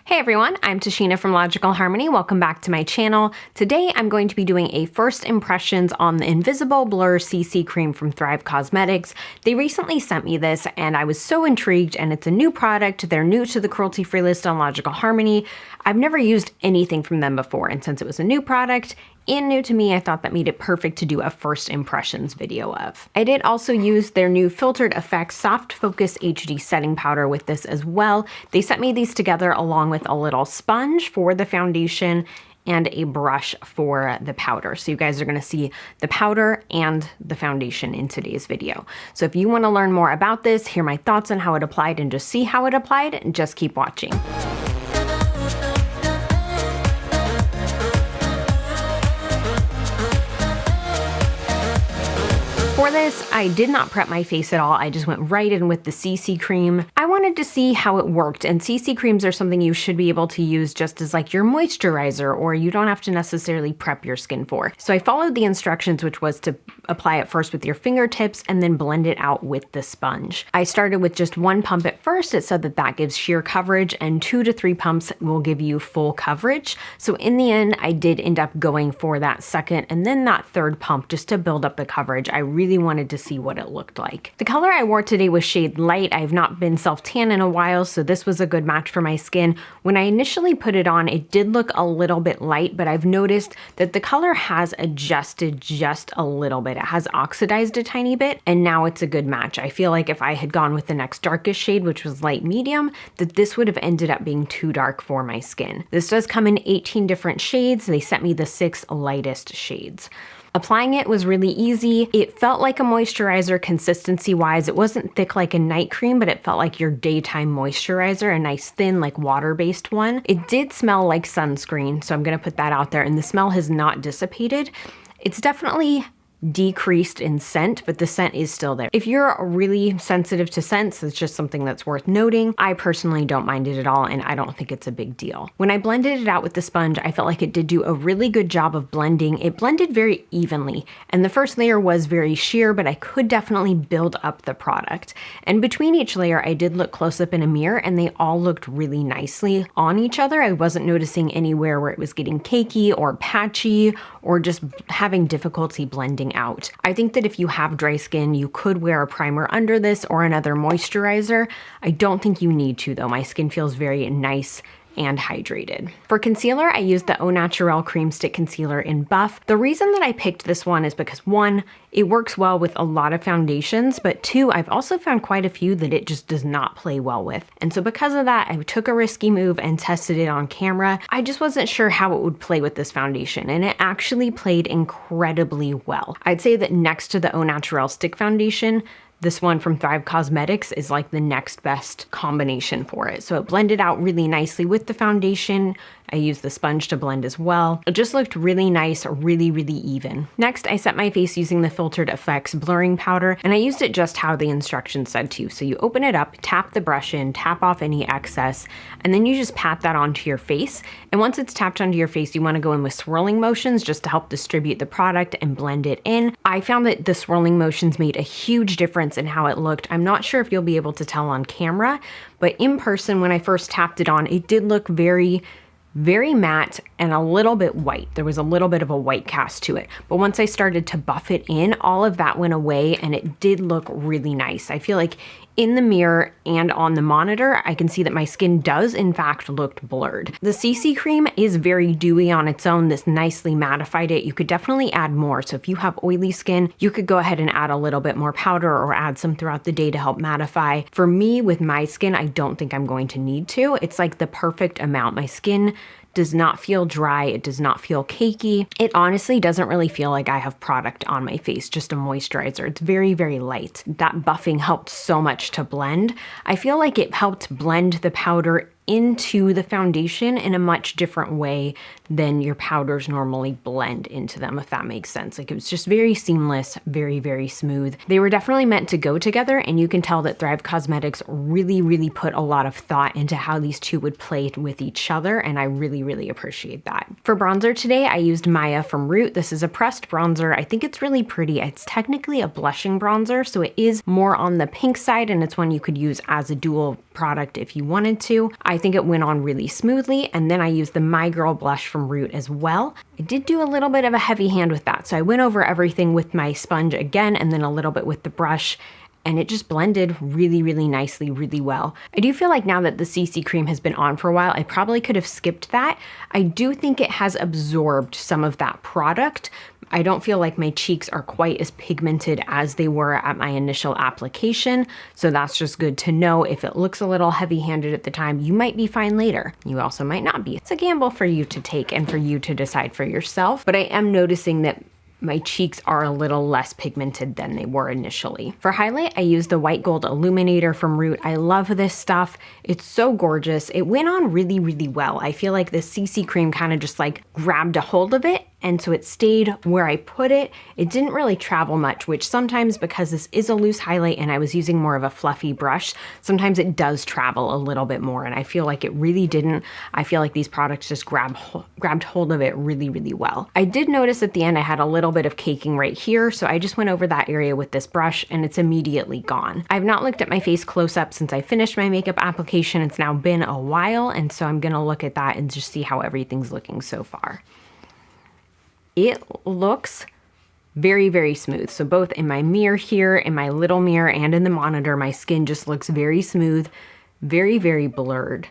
Hey everyone, I'm Tashina from Logical Harmony. Welcome back to my channel. Today I'm going to be doing a first impressions on the Invisible Blur CC Cream from Thrive Causemetics. They recently sent me this and I was so intrigued, and it's a new product. They're new to the cruelty-free list on Logical Harmony. I've never used anything from them before, and since it was a new product and new to me, I thought that made it perfect to do a first impressions video of. I did also use their new Filtered Effects Soft Focus HD Setting Powder with this as well. They sent me these together along with a little sponge for the foundation and a brush for the powder. So you guys are gonna see the powder and the foundation in today's video. So if you wanna learn more about this, hear my thoughts on how it applied, and just see how it applied, just keep watching. For this, I did not prep my face at all. I just went right in with the CC cream. I wanted to see how it worked, and CC creams are something you should be able to use just as like your moisturizer, or you don't have to necessarily prep your skin for. So I followed the instructions, which was to apply it first with your fingertips and then blend it out with the sponge. I started with just one pump at first. It said that that gives sheer coverage, and 2 to 3 pumps will give you full coverage. So in the end, I did end up going for that second and then that third pump just to build up the coverage. I really wanted to see what it looked like. The color I wore today was shade light. I've not been self-tan in a while, so this was a good match for my skin. When I initially put it on, it did look a little bit light, but I've noticed that the color has adjusted just a little bit. It has oxidized a tiny bit, and now it's a good match. I feel like if I had gone with the next darkest shade, which was light medium, that this would have ended up being too dark for my skin. This does come in 18 different shades. They sent me the 6 lightest shades. Applying it was really easy. It felt like a moisturizer consistency-wise. It wasn't thick like a night cream, but it felt like your daytime moisturizer, a nice thin, like water-based one. It did smell like sunscreen, so I'm gonna put that out there, and the smell has not dissipated. It's definitely decreased in scent, but the scent is still there. If you're really sensitive to scents, it's just something that's worth noting. I personally don't mind it at all, and I don't think it's a big deal. When I blended it out with the sponge, I felt like it did do a really good job of blending. It blended very evenly, and the first layer was very sheer, but I could definitely build up the product. And between each layer, I did look close up in a mirror, and they all looked really nicely on each other. I wasn't noticing anywhere where it was getting cakey or patchy or just having difficulty blending out. I think that if you have dry skin, you could wear a primer under this or another moisturizer. I don't think you need to though. My skin feels very nice and hydrated. For concealer, I used the Au Naturel Cream Stick Concealer in Buff. The reason that I picked this one is because 1, it works well with a lot of foundations, but 2, I've also found quite a few that it just does not play well with. And so because of that, I took a risky move and tested it on camera. I just wasn't sure how it would play with this foundation, and it actually played incredibly well. I'd say that next to the Au Naturel Stick Foundation, this one from Thrive Causemetics is like the next best combination for it. So it blended out really nicely with the foundation. I used the sponge to blend as well. It just looked really nice, really, really even. Next, I set my face using the Filtered Effects Blurring Powder, and I used it just how the instructions said to. So you open it up, tap the brush in, tap off any excess, and then you just pat that onto your face. And once it's tapped onto your face, you wanna go in with swirling motions just to help distribute the product and blend it in. I found that the swirling motions made a huge difference in how it looked. I'm not sure if you'll be able to tell on camera, but in person, when I first tapped it on, it did look very matte and a little bit white. There was a little bit of a white cast to it. But once I started to buff it in, all of that went away and it did look really nice. I feel like in the mirror and on the monitor, I can see that my skin does in fact look blurred. The CC cream is very dewy on its own. This nicely mattified it. You could definitely add more. So if you have oily skin, you could go ahead and add a little bit more powder or add some throughout the day to help mattify. For me, with my skin, I don't think I'm going to need to. It's like the perfect amount. My skin does not feel dry. It does not feel cakey. It honestly doesn't really feel like I have product on my face, just a moisturizer. It's very, very light. That buffing helped so much to blend. I feel like it helped blend the powder into the foundation in a much different way than your powders normally blend into them, if that makes sense. Like it was just very seamless, very, very smooth. They were definitely meant to go together, and you can tell that Thrive Causemetics really, really put a lot of thought into how these two would play with each other, and I really, really appreciate that. For bronzer today, I used Maya from Root. This is a pressed bronzer. I think it's really pretty. It's technically a blushing bronzer, so it is more on the pink side, and it's one you could use as a dual product if you wanted to. I think it went on really smoothly, and then I used the My Girl blush from Root as well. I did do a little bit of a heavy hand with that, so I went over everything with my sponge again and then a little bit with the brush, and it just blended really, really nicely, really well. I do feel like now that the CC cream has been on for a while, I probably could have skipped that. I do think it has absorbed some of that product. I don't feel like my cheeks are quite as pigmented as they were at my initial application, so that's just good to know. If it looks a little heavy-handed at the time, you might be fine later. You also might not be. It's a gamble for you to take and for you to decide for yourself, but I am noticing that my cheeks are a little less pigmented than they were initially. For highlight, I used the White Gold Illuminator from Root. I love this stuff. It's so gorgeous. It went on really, really well. I feel like the CC cream kind of just like grabbed a hold of it, and so it stayed where I put it. It didn't really travel much, which sometimes, because this is a loose highlight and I was using more of a fluffy brush, sometimes it does travel a little bit more, and I feel like it really didn't. I feel like these products just grabbed hold of it really, really well. I did notice at the end I had a little bit of caking right here, so I just went over that area with this brush and it's immediately gone. I've not looked at my face close up since I finished my makeup application. It's now been a while, and so I'm gonna look at that and just see how everything's looking so far. It looks very, very smooth. So both in my mirror here, in my little mirror, and in the monitor, my skin just looks very smooth, very, very blurred.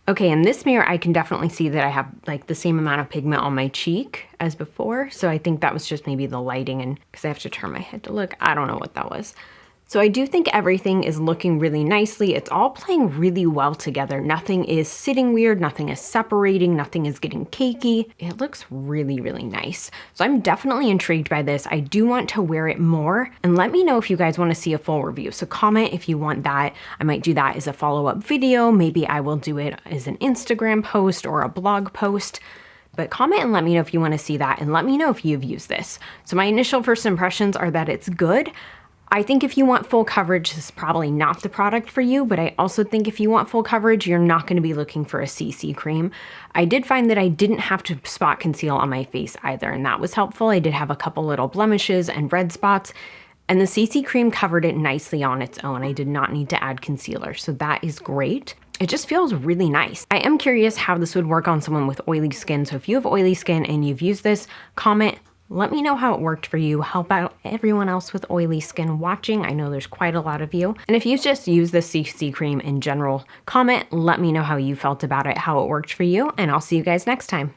Okay, in this mirror, I can definitely see that I have like the same amount of pigment on my cheek as before. So I think that was just maybe the lighting, and because I have to turn my head to look, I don't know what that was. So I do think everything is looking really nicely. It's all playing really well together. Nothing is sitting weird, nothing is separating, nothing is getting cakey. It looks really, really nice. So I'm definitely intrigued by this. I do want to wear it more, and let me know if you guys want to see a full review. So comment if you want that. I might do that as a follow-up video. Maybe I will do it as an Instagram post or a blog post. But comment and let me know if you want to see that, and let me know if you've used this. So my initial first impressions are that it's good. I think if you want full coverage, this is probably not the product for you, but I also think if you want full coverage, you're not going to be looking for a CC cream. I did find that I didn't have to spot conceal on my face either, and that was helpful. I did have a couple little blemishes and red spots, and the CC cream covered it nicely on its own. I did not need to add concealer, so that is great. It just feels really nice. I am curious how this would work on someone with oily skin, so if you have oily skin and you've used this, comment. Let me know how it worked for you. Help out everyone else with oily skin watching. I know there's quite a lot of you. And if you just use the CC cream in general, comment, let me know how you felt about it, how it worked for you, and I'll see you guys next time.